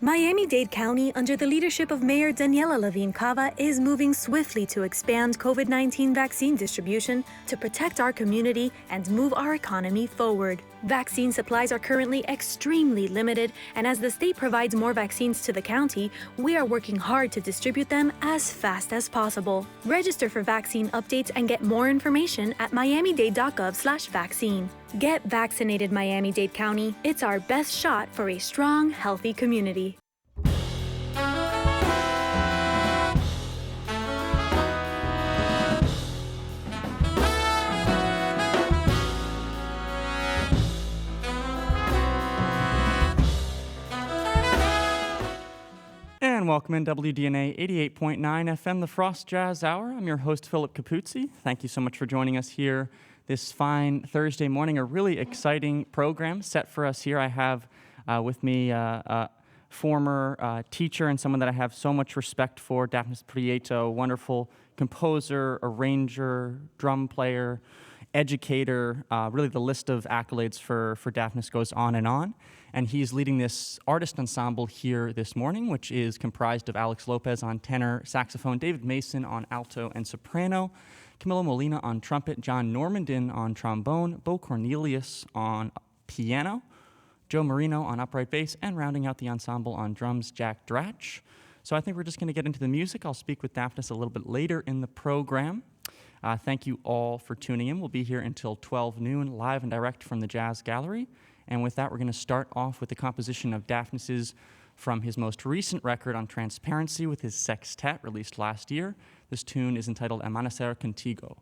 Miami-Dade County, under the leadership of Mayor Daniela Levine Cava, is moving swiftly to expand COVID-19 vaccine distribution to protect our community and move our economy forward. Vaccine supplies are currently extremely limited, and as the state provides more vaccines to the county, we are working hard to distribute them as fast as possible. Register for vaccine updates and get more information at miamidade.gov/vaccine. Get vaccinated, Miami-Dade County. It's our best shot for a strong, healthy community. And welcome in WDNA 88.9 FM, the Frost Jazz Hour. I'm your host, Philip Capuzzi. Thank you so much for joining us here this fine Thursday morning. A really exciting program set for us here. I have with me a former teacher and someone that I have so much respect for, Dafnis Prieto, wonderful composer, arranger, drum player, educator. Really the list of accolades for Dafnis goes on. And he's leading this artist ensemble here this morning, which is comprised of Alex Lopez on tenor, saxophone, David Mason on alto and soprano, Camilo Molina on trumpet, John Normandin on trombone, Beau Cornelius on piano, Joe Marino on upright bass, and rounding out the ensemble on drums, Jack Dratch. So I think we're just going to get into the music. I'll speak with Dafnis a little bit later in the program. Thank you all for tuning in. We'll be here until 12 noon, live and direct from the Jazz Gallery. And with that, we're going to start off with the composition of Dafnis's from his most recent record on Transparency with his sextet released last year. This tune is entitled Amanecer Contigo.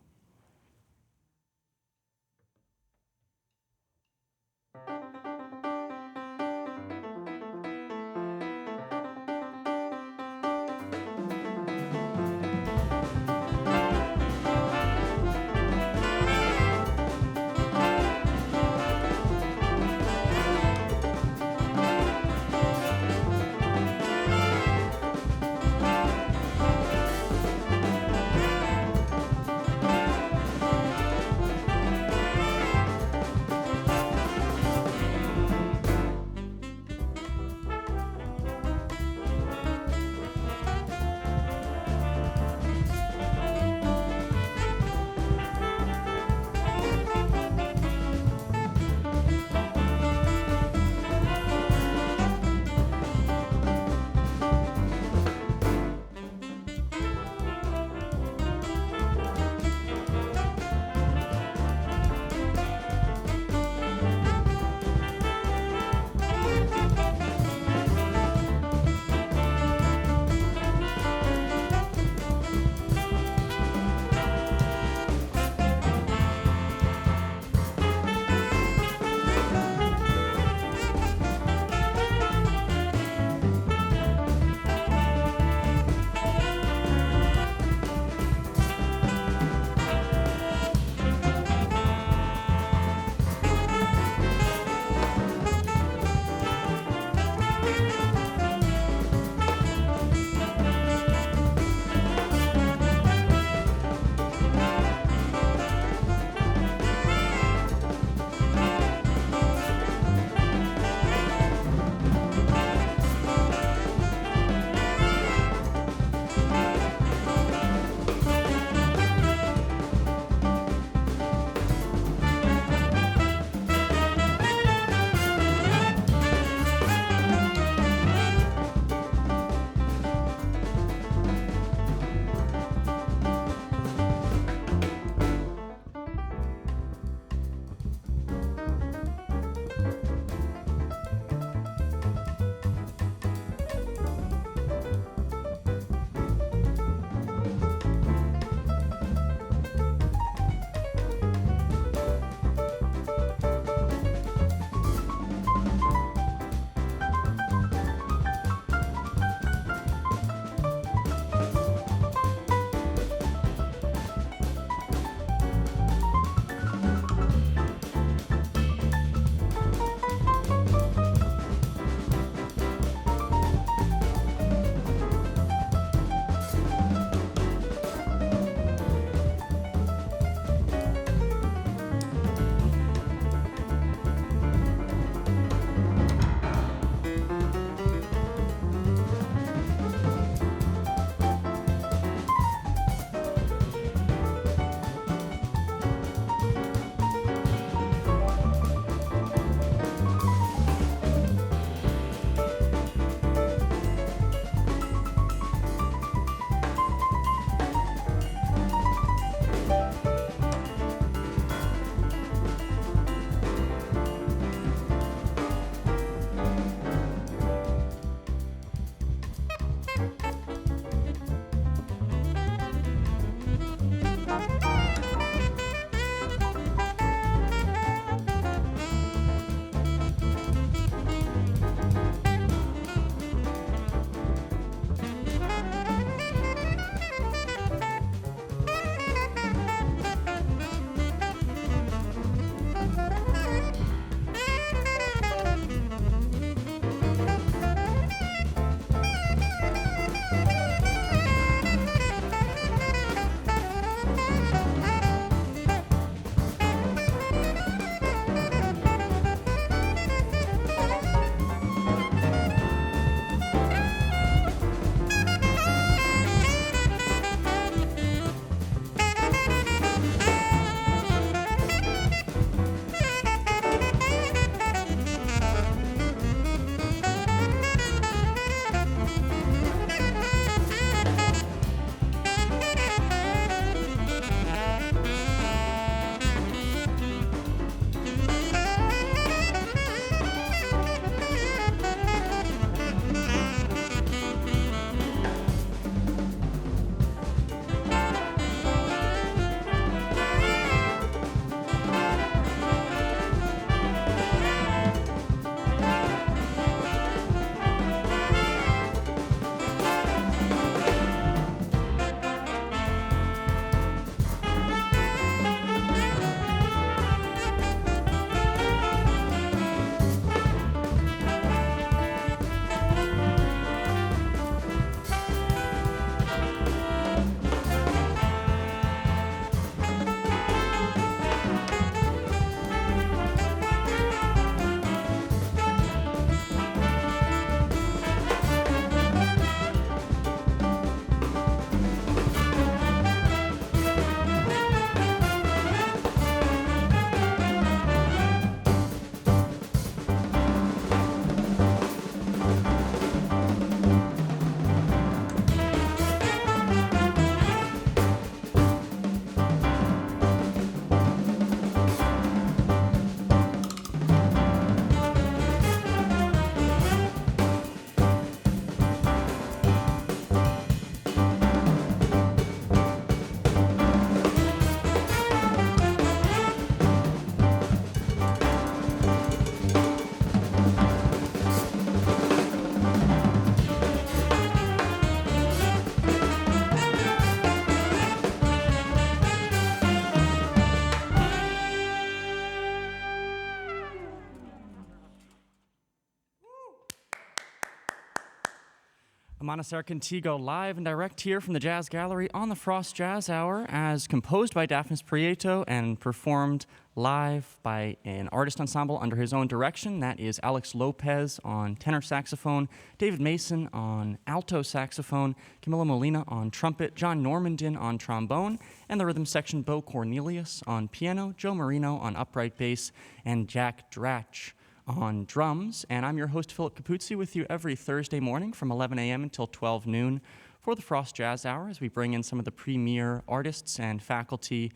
Amanecer Contigo live and direct here from the Jazz Gallery on the Frost Jazz Hour, as composed by Dafnis Prieto and performed live by an artist ensemble under his own direction. That is Alex Lopez on tenor saxophone, David Mason on alto saxophone, Camilo Molina on trumpet, John Normandin on trombone, and the rhythm section Beau Cornelius on piano, Joe Marino on upright bass, and Jack Dratch on drums. And I'm your host, Philip Capuzzi, with you every Thursday morning from 11 a.m. until 12 noon for the Frost Jazz Hour, as we bring in some of the premier artists and faculty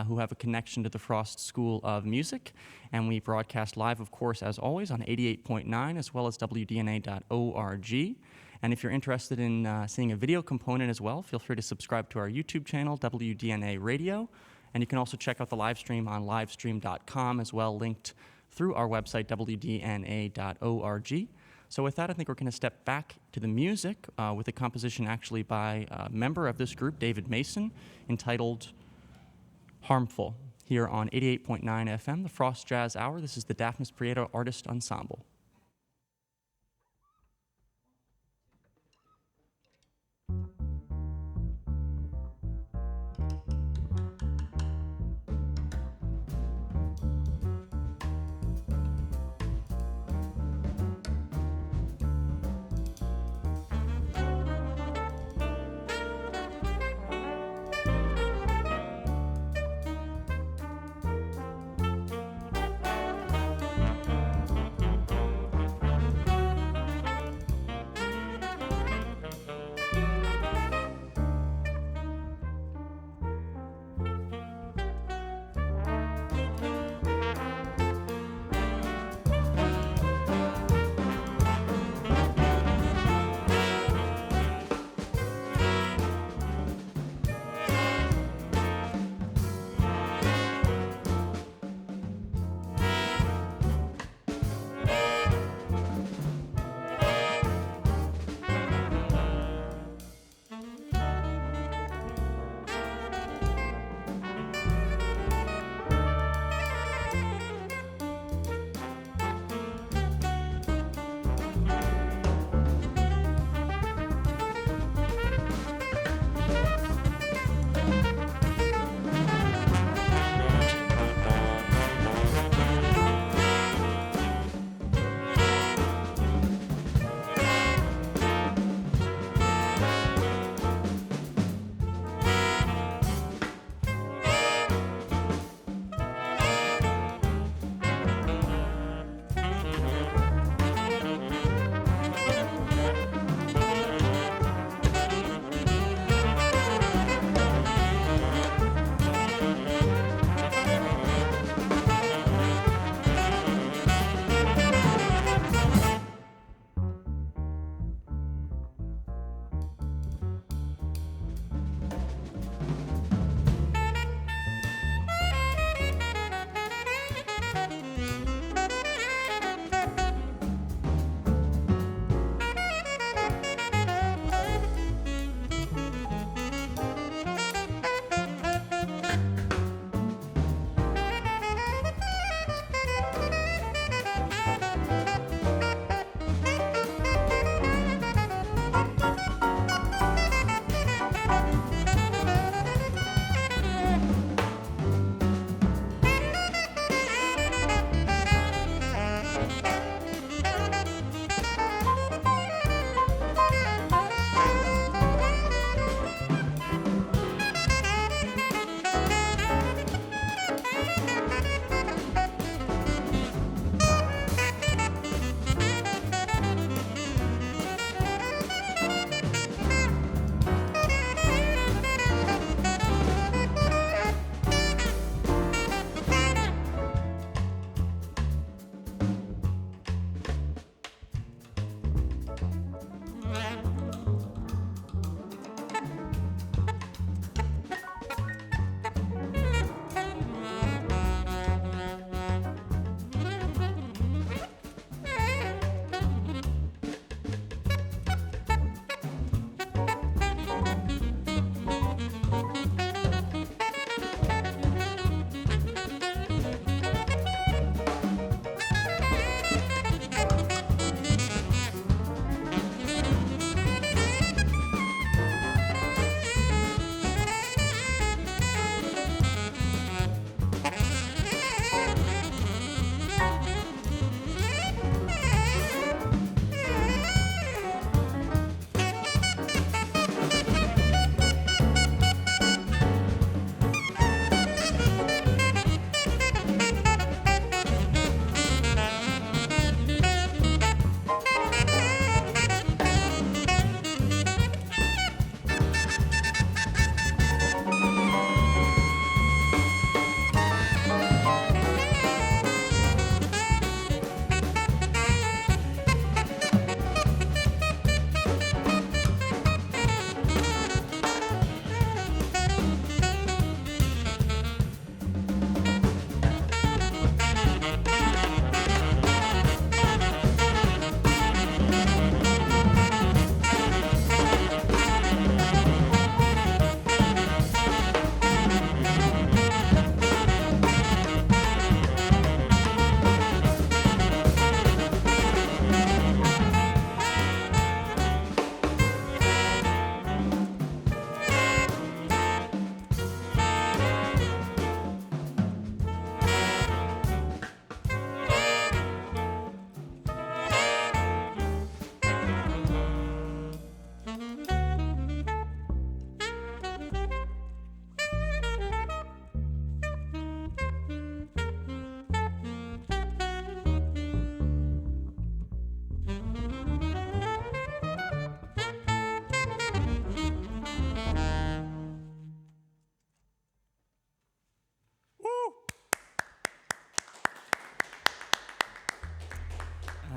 who have a connection to the Frost School of Music. And we broadcast live, of course, as always, on 88.9 as well as WDNA.org. And if you're interested in seeing a video component as well, feel free to subscribe to our YouTube channel, WDNA Radio. And you can also check out the live stream on livestream.com as well, linked through our website, WDNA.org. So with that, I think we're going to step back to the music with a composition actually by a member of this group, David Mason, entitled Harmful, here on 88.9 FM, the Frost Jazz Hour. This is the Dafnis Prieto Artist Ensemble.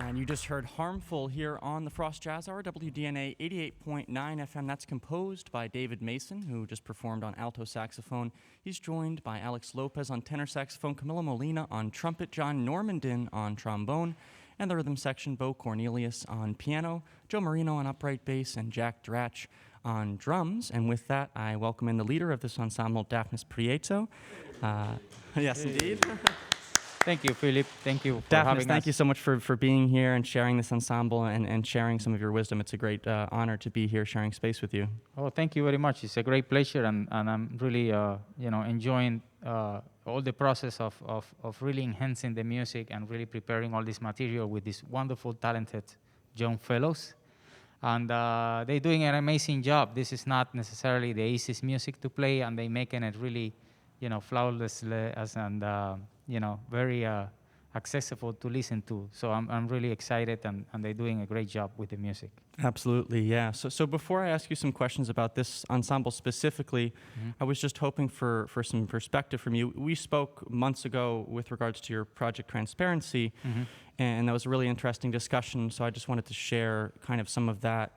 And you just heard Harmful here on the Frost Jazz Hour, WDNA 88.9 FM. That's composed by David Mason, who just performed on alto saxophone. He's joined by Alex Lopez on tenor saxophone, Camilo Molina on trumpet, John Normandin on trombone, and the rhythm section, Beau Cornelius on piano, Joe Marino on upright bass, and Jack Dratch on drums. And with that, I welcome in the leader of this ensemble, Dafnis Prieto. Yes, indeed. Thank you, Philip. Thank you for Dafnis, having us. thank you so much for being here and sharing this ensemble and sharing some of your wisdom. It's a great honor to be here sharing space with you. Oh, thank you very much. It's a great pleasure, and I'm really enjoying all the process of really enhancing the music and really preparing all this material with these wonderful, talented young fellows. And they're doing an amazing job. This is not necessarily the easiest music to play, and they're making it really, flawlessly and very accessible to listen to. So I'm really excited, and they're doing a great job with the music. Absolutely, yeah. So before I ask you some questions about this ensemble specifically, I was just hoping for some perspective from you. We spoke months ago with regards to your project Transparency, and that was a really interesting discussion. So I just wanted to share kind of some of that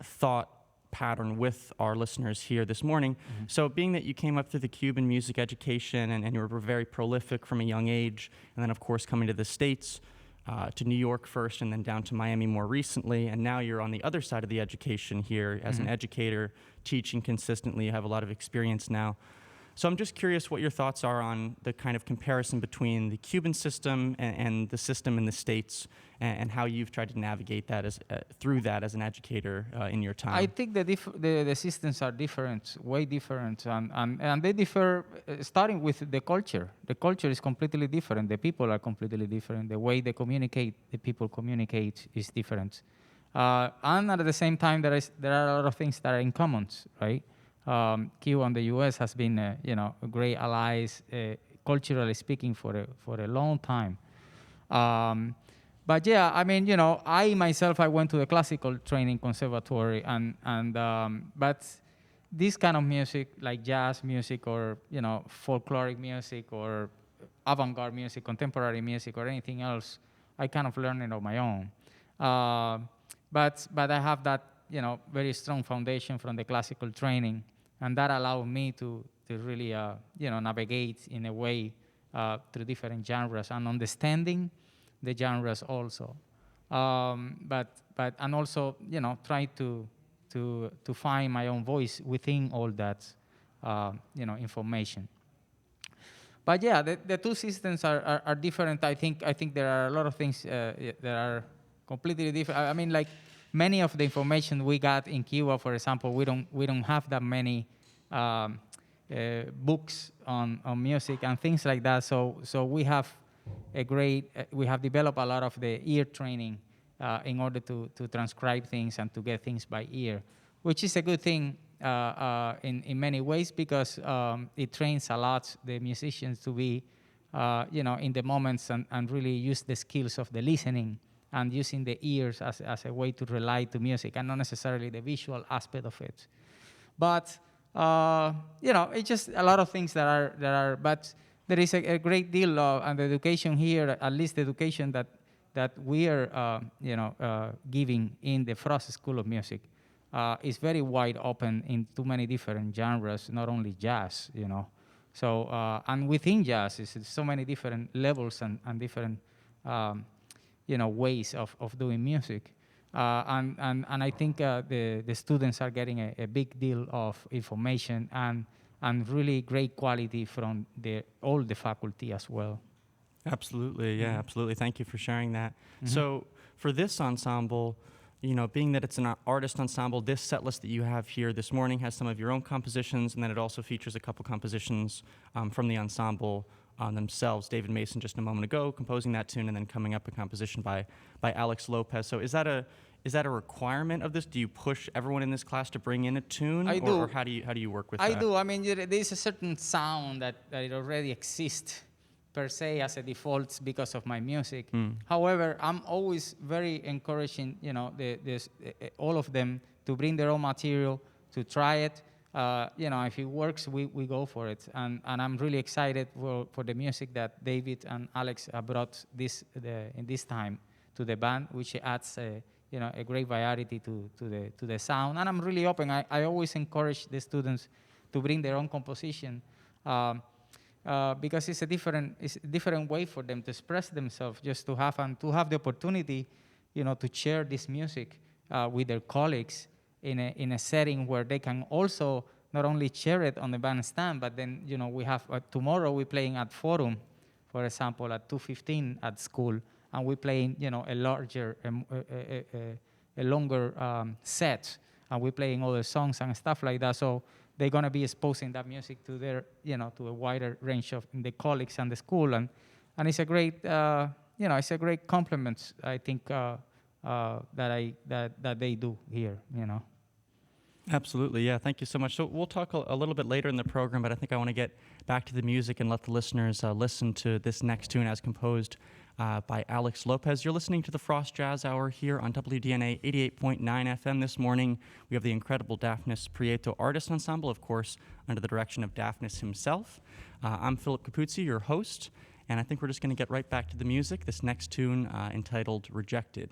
thought pattern with our listeners here this morning. So being that you came up through the Cuban music education and you were very prolific from a young age, and then of course coming to the States, to New York first and then down to Miami more recently, and now you're on the other side of the education here as an educator, teaching consistently. You have a lot of experience now. So I'm just curious what your thoughts are on the kind of comparison between the Cuban system and the system in the States, and how you've tried to navigate that through that as an educator in your time. I think the systems are different, way different, and they differ starting with the culture. The culture is completely different. The people are completely different. The way they communicate, the people communicate is different. And at the same time, there are a lot of things that are in common, right? Cuba and the U.S. has been, great allies, culturally speaking, for a long time. But yeah, I mean, I myself, I went to the classical training conservatory, but this kind of music, like jazz music or folkloric music or avant-garde music, contemporary music, or anything else, I kind of learned it on my own. But I have that very strong foundation from the classical training, and that allowed me to really navigate in a way through different genres and understanding the genres also, and also try to find my own voice within all that information. But yeah, the two systems are different. I think there are a lot of things that are completely different. I mean, like many of the information we got in Cuba, for example, we don't have that many books on music and things like that. So we have we have developed a lot of the ear training in order to transcribe things and to get things by ear, which is a good thing in many ways, because it trains a lot the musicians to be in the moments and really use the skills of the listening and using the ears as a way to relate to music and not necessarily the visual aspect of it. But it's just a lot of things that are but there is a great deal of education here, at least the education that we are giving in the Frost School of Music is very wide open in too many different genres, not only jazz, So and within jazz, it's so many different levels and different ways of doing music. And I think the students are getting a big deal of information and really great quality from all the faculty as well. Absolutely, yeah, absolutely. Thank you for sharing that. So for this ensemble, being that it's an artist ensemble, this set list that you have here this morning has some of your own compositions, and then it also features a couple compositions from the ensemble themselves. David Mason just a moment ago composing that tune, and then coming up a composition by Alex Lopez. So is that a requirement of this? Do you push everyone in this class to bring in a tune? I do. Or how do you work with I that? do. I mean, there's a certain sound that it already exists per se as a default because of my music. However, I'm always very encouraging, all of them to bring their own material, to try it. If it works, we go for it. And I'm really excited for the music that David and Alex brought in this time the band, which adds a great variety to the sound. And I'm really open. I always encourage the students to bring their own composition because it's a different way for them to express themselves, just to have the opportunity, to share this music with their colleagues in a setting where they can also not only share it on the bandstand, but then we have tomorrow we're playing at Forum, for example, at 2:15 at school, and we're playing a larger, a longer set, and we're playing other songs and stuff like that. So they're gonna be exposing that music to their to a wider range of the colleagues and the school, and it's a great it's a great compliment, I think, that they do here. Absolutely, yeah. Thank you so much. So we'll talk a little bit later in the program, but I think I want to get back to the music and let the listeners listen to this next tune as composed by Alex Lopez. You're listening to the Frost Jazz Hour here on WDNA 88.9 FM. This morning, we have the incredible Dafnis Prieto Artist Ensemble, of course, under the direction of Dafnis himself. I'm Philip Capuzzi, your host, and I think we're just going to get right back to the music. This next tune entitled Rejected.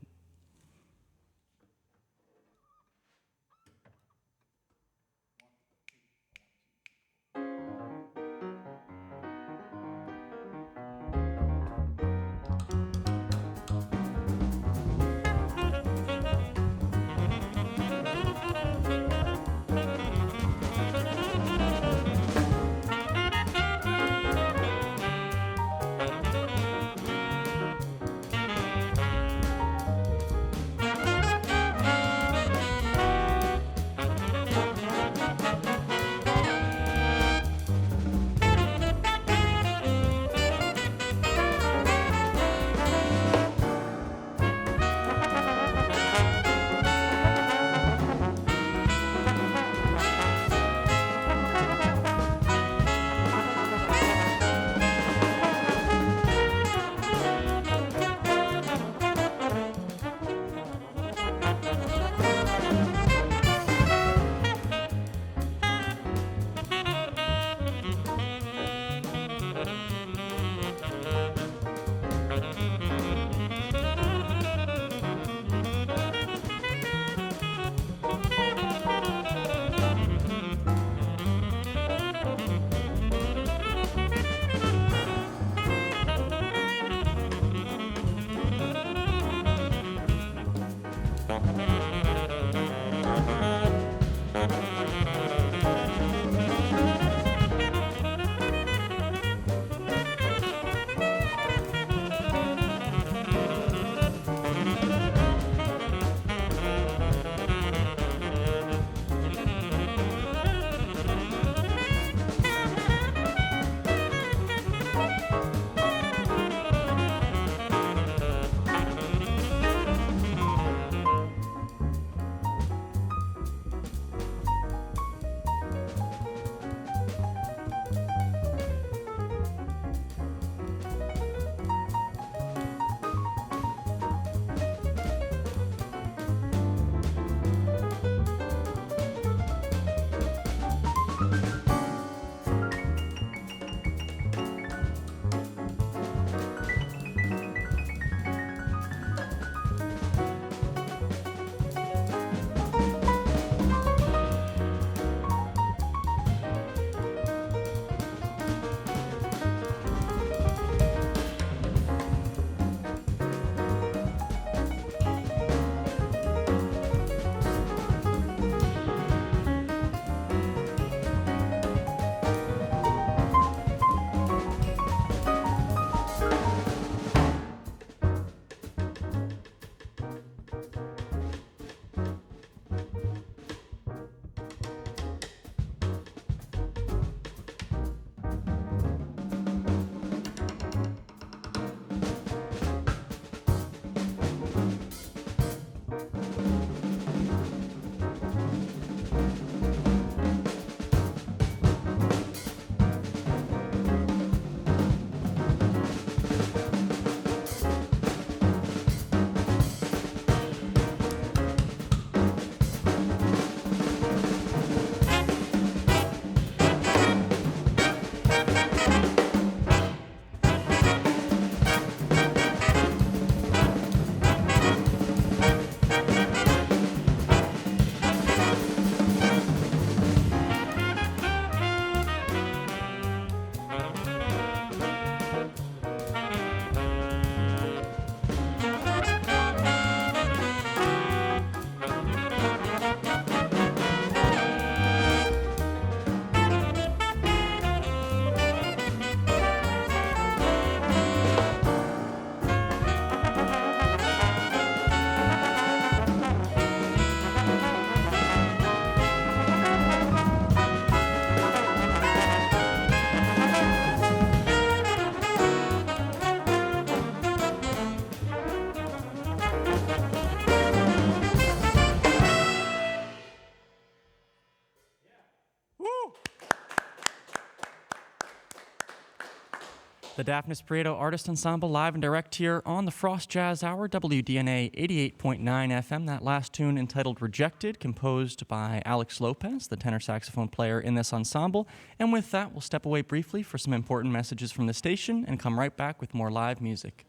The Dafnis Prieto Artist Ensemble live and direct here on the Frost Jazz Hour, WDNA 88.9 FM. That last tune entitled Rejected, composed by Alex Lopez, the tenor saxophone player in this ensemble. And with that, we'll step away briefly for some important messages from the station and come right back with more live music.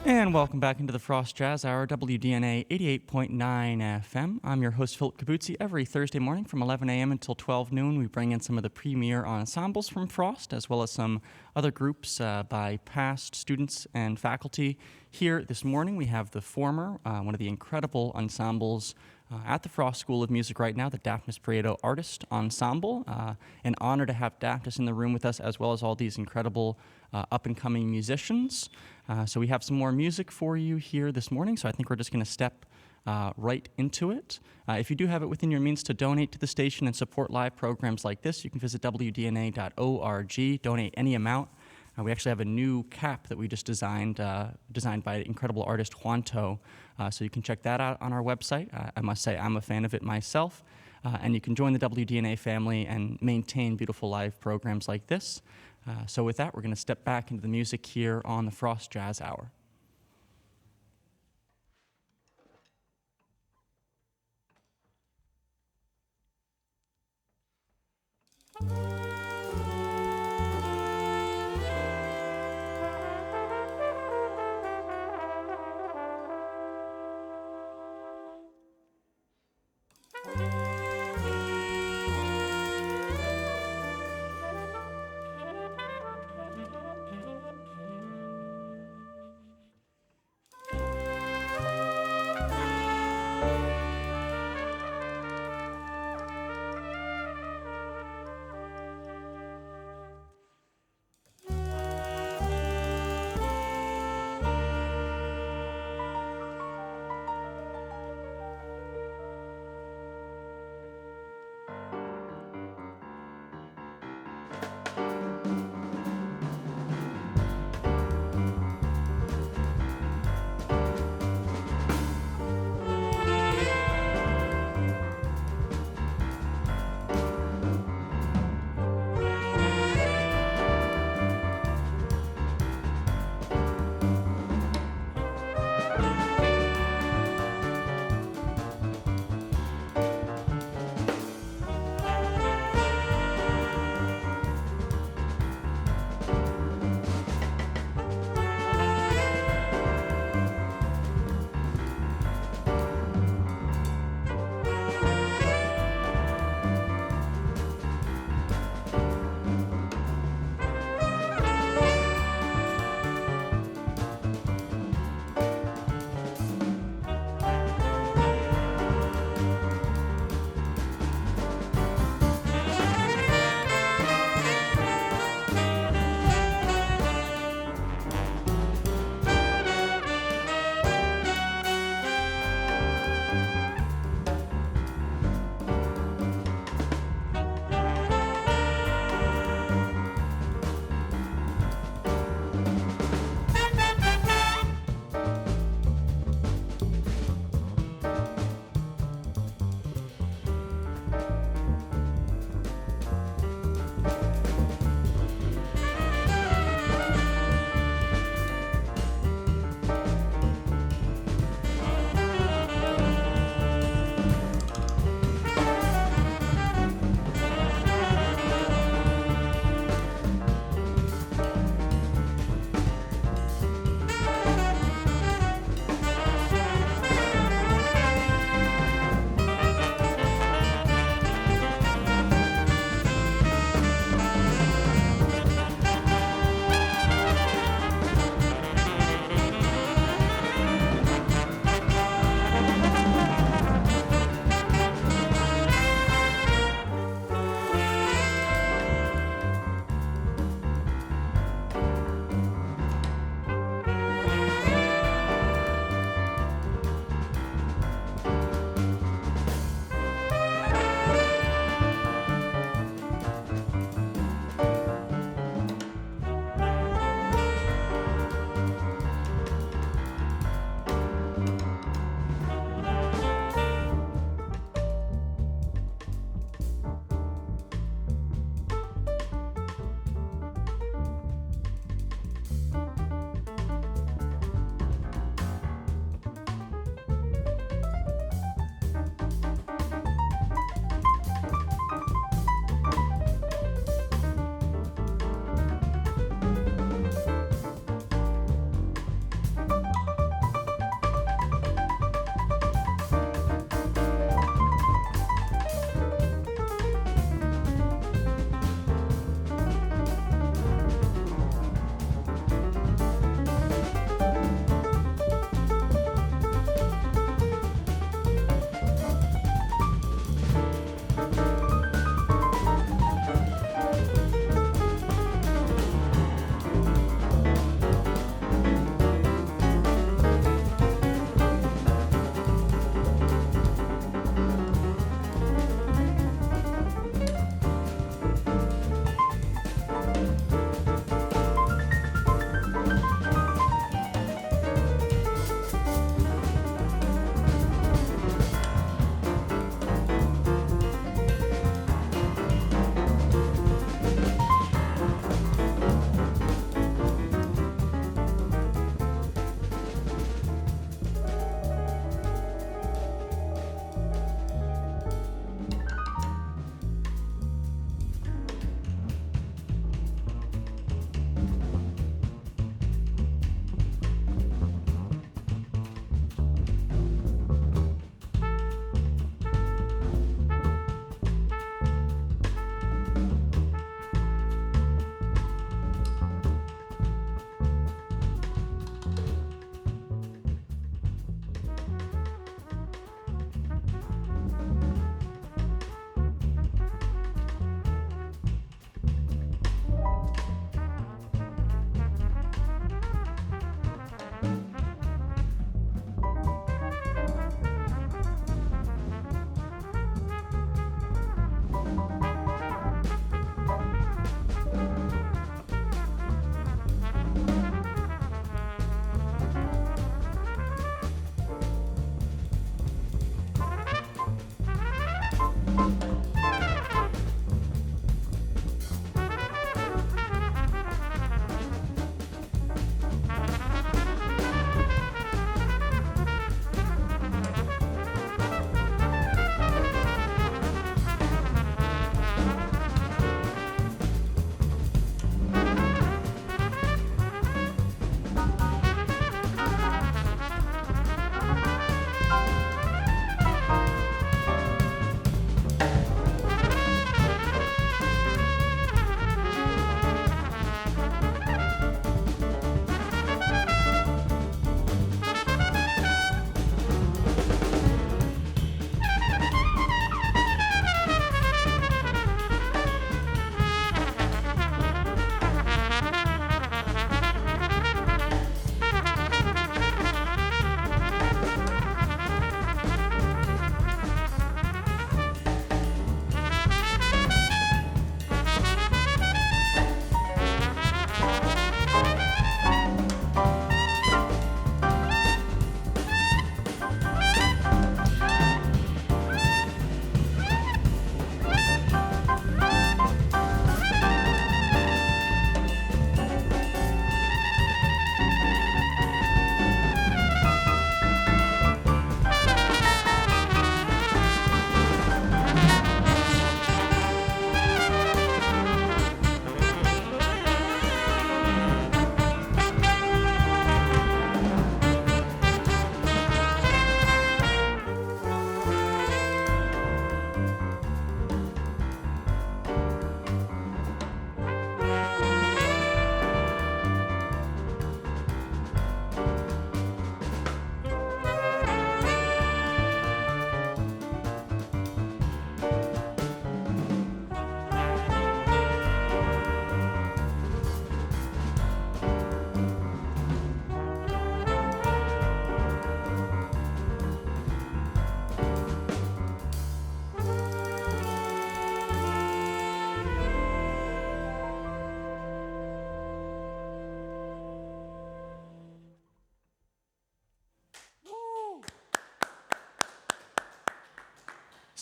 And welcome back into the Frost Jazz Hour, WDNA 88.9 FM. I'm your host, Philip Capuzzi. Every Thursday morning from 11 a.m. until 12 noon, we bring in some of the premier ensembles from Frost, as well as some other groups by past students and faculty. Here this morning, we have the former, one of the incredible ensembles at the Frost School of Music right now, the Dafnis Prieto Artist Ensemble. An honor to have Dafnis in the room with us, as well as all these incredible up-and-coming musicians. So we have some more music for you here this morning, so I think we're just going to step right into it. If you do have it within your means to donate to the station and support live programs like this, you can visit WDNA.org, donate any amount. We actually have a new cap that we just designed by incredible artist Juanto, so you can check that out on our website. I must say I'm a fan of it myself, and you can join the WDNA family and maintain beautiful live programs like this. So with that, we're going to step back into the music here on the Frost Jazz Hour.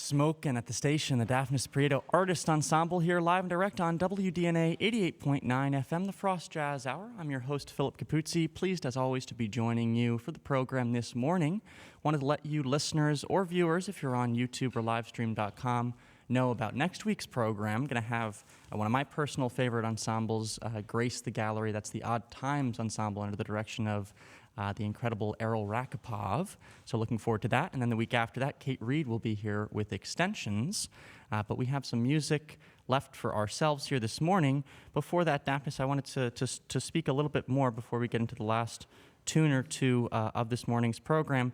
Smokin' at the station, the Dafnis Prieto Artist Ensemble here live and direct on WDNA 88.9 FM, the Frost Jazz Hour. I'm your host, Philip Capuzzi. Pleased, as always, to be joining you for the program this morning. Wanted to let you listeners or viewers, if you're on YouTube or livestream.com, know about next week's program. I'm going to have one of my personal favorite ensembles grace the gallery. That's the Odd Times Ensemble under the direction of the incredible Errol Rakipov. So looking forward to that. And then the week after that, Kate Reed will be here with extensions. But we have some music left for ourselves here this morning. Before that, Dafnis, I wanted to speak a little bit more before we get into the last tune or two of this morning's program.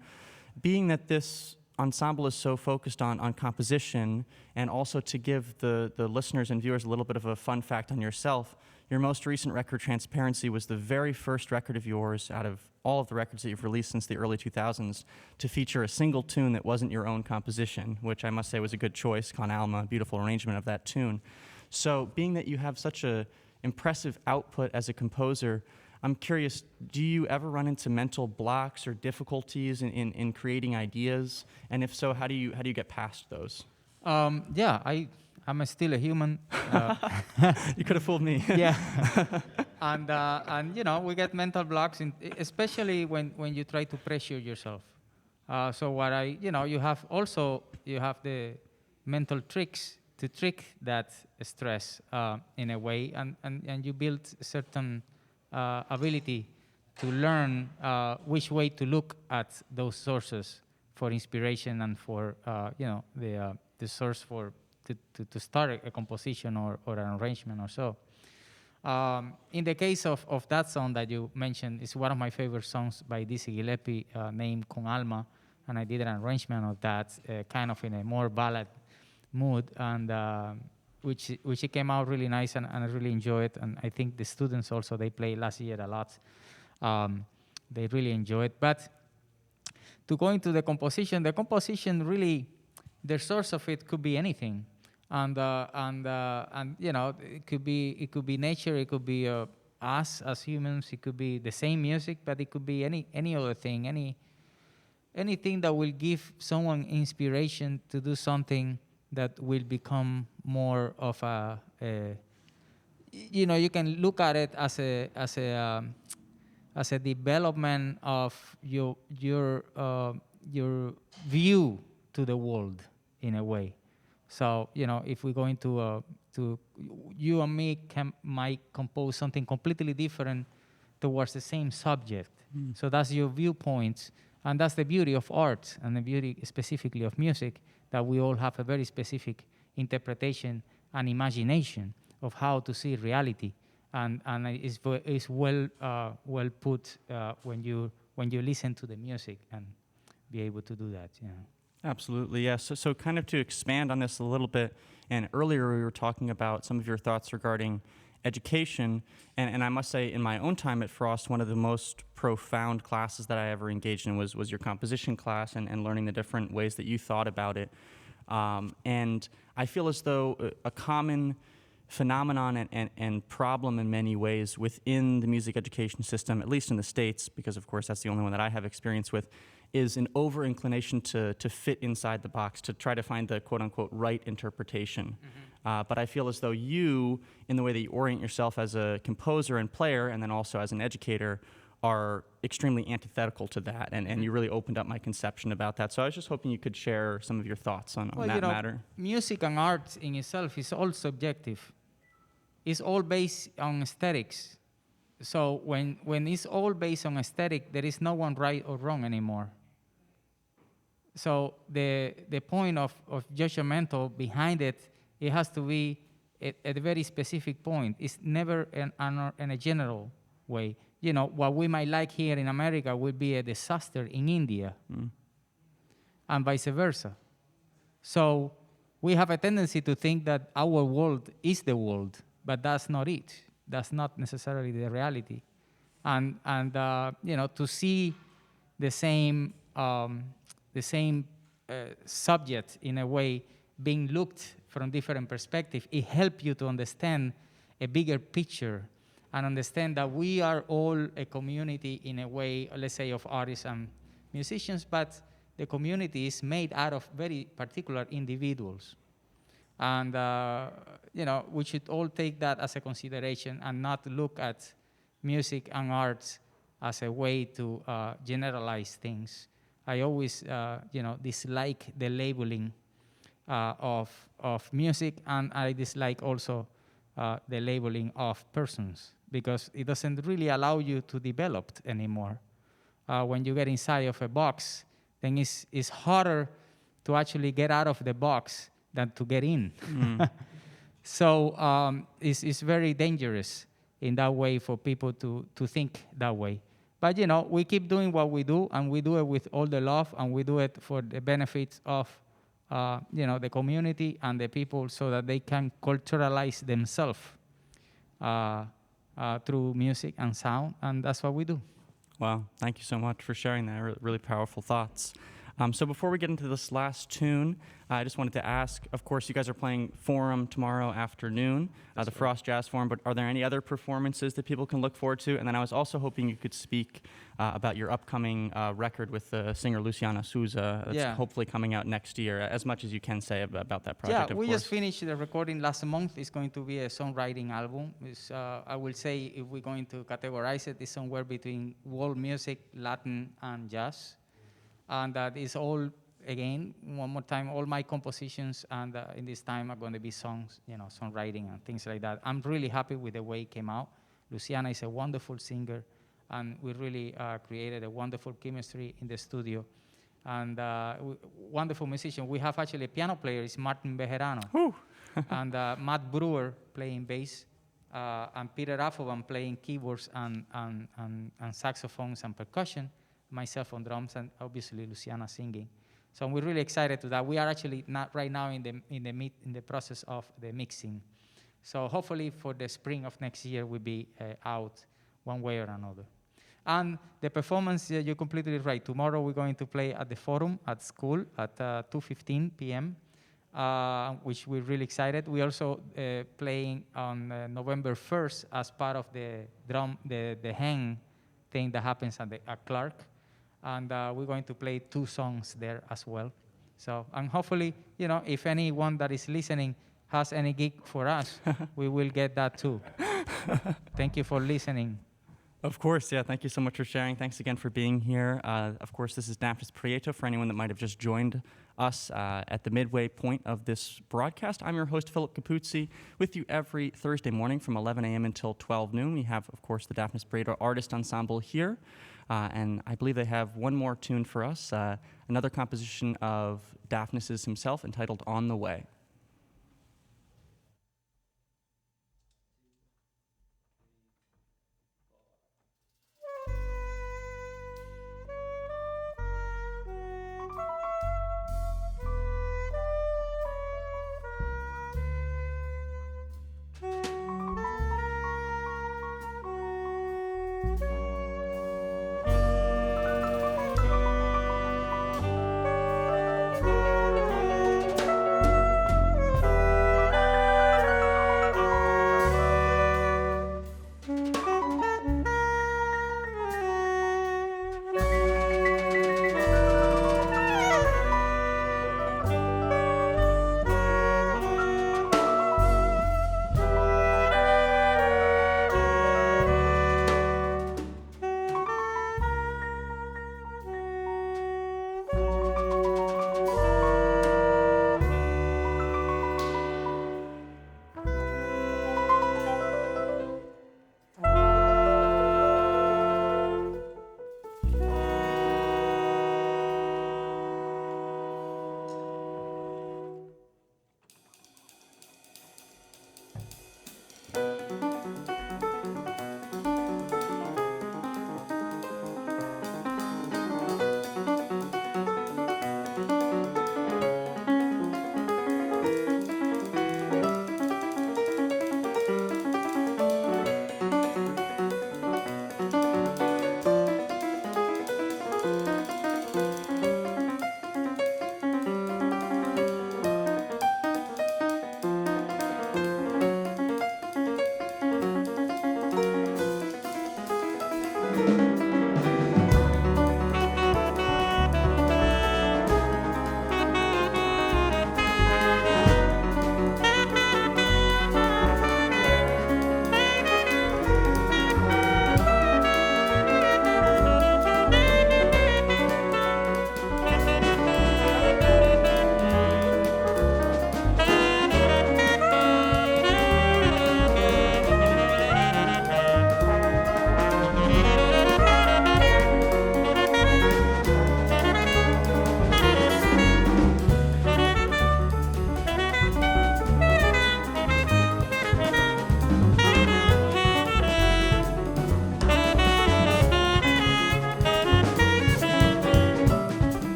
Being that this ensemble is so focused on composition, and also to give the listeners and viewers a little bit of a fun fact on yourself, your most recent record, Transparency, was the very first record of yours out of all of the records that you've released since the early 2000s to feature a single tune that wasn't your own composition, which I must say was a good choice. Con Alma, a beautiful arrangement of that tune. So being that you have such an impressive output as a composer, I'm curious, do you ever run into mental blocks or difficulties in creating ideas? And if so, how do you get past those? Yeah, I'm still a human. You could have fooled me. Yeah, and you know, we get mental blocks, especially when you try to pressure yourself. So what you have the mental tricks to trick that stress in a way, and you build certain ability to learn which way to look at those sources for inspiration and for the source for to start a composition or an arrangement or so. In the case of that song that you mentioned, it's one of my favorite songs by Dizzy Gillespie named Con Alma, and I did an arrangement of that kind of in a more ballad mood, and which it came out really nice, and I really enjoy it. And I think the students also, they played last year a lot. They really enjoy it. But to go into the composition really, the source of it could be anything. And you know, it could be nature, it could be us as humans, it could be the same music, but it could be any other thing, anything that will give someone inspiration to do something that will become more of you can look at it as a development of your view to the world in a way. So, you know, if we're going to you and me might compose something completely different towards the same subject. So that's your viewpoints, and that's the beauty of art and the beauty specifically of music, that we all have a very specific interpretation and imagination of how to see reality, and it's well put when you listen to the music and be able to do that. You know. Absolutely, yes. So kind of to expand on this a little bit, and earlier we were talking about some of your thoughts regarding education, and I must say in my own time at Frost, one of the most profound classes that I ever engaged in was your composition class, and learning the different ways that you thought about it. And I feel as though a common phenomenon and problem in many ways within the music education system, at least in the States, because of course that's the only one that I have experience with, is an over-inclination to fit inside the box, to try to find the quote-unquote right interpretation. But I feel as though you, in the way that you orient yourself as a composer and player, and then also as an educator, are extremely antithetical to that, and you really opened up my conception about that. So I was just hoping you could share some of your thoughts on that matter. Music and art in itself is all subjective. It's all based on aesthetics. So when it's all based on aesthetic, there is no one right or wrong anymore. So the point of judgmental behind it, it has to be at a very specific point. It's never in a general way. You know, what we might like here in America will be a disaster in India, and vice versa. So we have a tendency to think that our world is the world, but that's not it. That's not necessarily the reality. And you know, to see the same subject in a way being looked from different perspectives, it helps you to understand a bigger picture and understand that we are all a community in a way, let's say, of artists and musicians, but the community is made out of very particular individuals. And we should all take that as a consideration and not look at music and arts as a way to generalize things. I always dislike the labeling of music, and I dislike also the labeling of persons, because it doesn't really allow you to develop anymore. When you get inside of a box, then it's harder to actually get out of the box than to get in. So it's very dangerous in that way for people to think that way. But we keep doing what we do, and we do it with all the love, and we do it for the benefits of the community and the people, so that they can culturalize themselves through music and sound, and that's what we do. Wow, thank you so much for sharing that. Really powerful thoughts. So before we get into this last tune, I just wanted to ask, of course, you guys are playing Forum tomorrow afternoon, the Frost Jazz Forum, but are there any other performances that people can look forward to? And then I was also hoping you could speak about your upcoming record with the singer Luciana Souza that's hopefully coming out next year, as much as you can say about that project, we just finished the recording last month. It's going to be a songwriting album. I will say, if we're going to categorize it, it's somewhere between world music, Latin, and jazz. And that is all, again, one more time, all my compositions, and in this time are going to be songs, songwriting and things like that. I'm really happy with the way it came out. Luciana is a wonderful singer, and we really created a wonderful chemistry in the studio. And wonderful musician. We have actually a piano player, is Martin Bejerano, and Matt Brewer playing bass, and Peter Affoban playing keyboards and saxophones and percussion, myself on drums, and obviously Luciana singing. So we're really excited to that. We are actually not right now in the process of the mixing. So hopefully for the spring of next year we'll be out one way or another. And the performance, you're completely right. Tomorrow we're going to play at the Forum at school at 2:15 p.m., which we're really excited. We're also playing on November 1st as part of the hang thing that happens at Clark. And we're going to play 2 songs there as well. So, and hopefully, if anyone that is listening has any gig for us, we will get that too. Thank you for listening. Of course, yeah. Thank you so much for sharing. Thanks again for being here. Of course, this is Dafnis Prieto. For anyone that might have just joined us at the midway point of this broadcast, I'm your host, Philip Capuzzi, with you every Thursday morning from 11 a.m. until 12 noon. We have, of course, the Dafnis Prieto Artist Ensemble here. And I believe they have one more tune for us, another composition of Dafnis's himself entitled On the Way.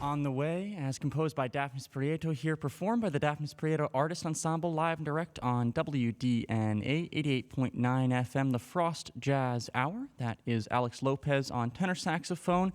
On the Way, as composed by Dafnis Prieto, here performed by the Dafnis Prieto Artist Ensemble, live and direct on WDNA 88.9 FM, the Frost Jazz Hour. That is Alex Lopez on tenor saxophone,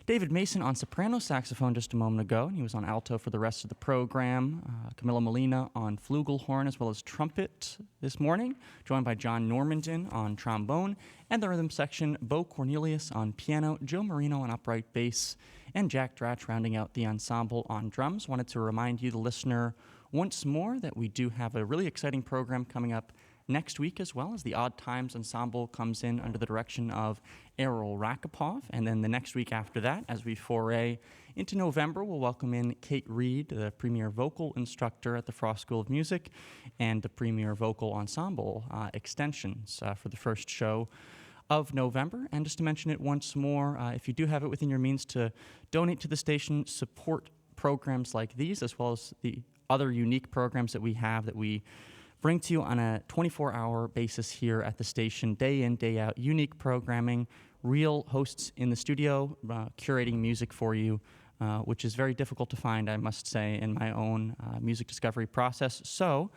David Mason on soprano saxophone just a moment ago, and he was on alto for the rest of the program. Camilo Molina on flugelhorn as well as trumpet this morning, joined by John Normandin on trombone, and the rhythm section, Beau Cornelius on piano, Joe Marino on upright bass, and Jack Dratch rounding out the ensemble on drums. Wanted to remind you, the listener, once more that we do have a really exciting program coming up next week, as well as the Odd Times Ensemble comes in under the direction of Errol Rakipov. And then the next week after that, as we foray into November, we'll welcome in Kate Reed, the premier vocal instructor at the Frost School of Music, and the premier vocal ensemble extensions for the first show of November. And just to mention it once more, if you do have it within your means to donate to the station, support programs like these, as well as the other unique programs that we have that we bring to you on a 24-hour basis here at the station, day in, day out, unique programming, real hosts in the studio, curating music for you, which is very difficult to find, I must say, in my own music discovery process. So,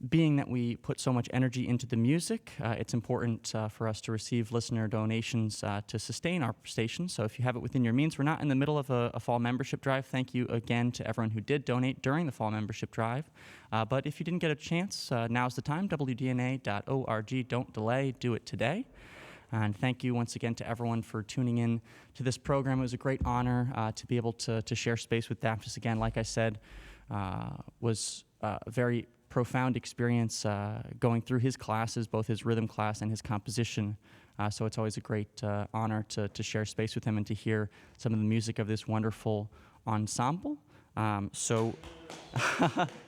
being that we put so much energy into the music, it's important for us to receive listener donations to sustain our station. So if you have it within your means, we're not in the middle of a fall membership drive. Thank you again to everyone who did donate during the fall membership drive. But if you didn't get a chance, now's the time, WDNA.org. Don't delay, do it today. And thank you once again to everyone for tuning in to this program. It was a great honor to be able to share space with Dafnis again. Like I said, was very profound experience going through his classes, both his rhythm class and his composition. So it's always a great honor to share space with him and to hear some of the music of this wonderful ensemble.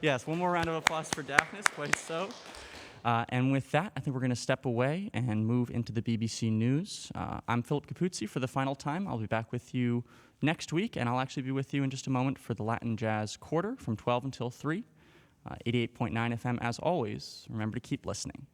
Yes, one more round of applause for Dafnis, quite so. And with that, I think we're going to step away and move into the BBC News. I'm Philip Capuzzi for the final time. I'll be back with you next week, and I'll actually be with you in just a moment for the Latin Jazz Quarter from 12 until 3. 88.9 FM, as always. Remember to keep listening.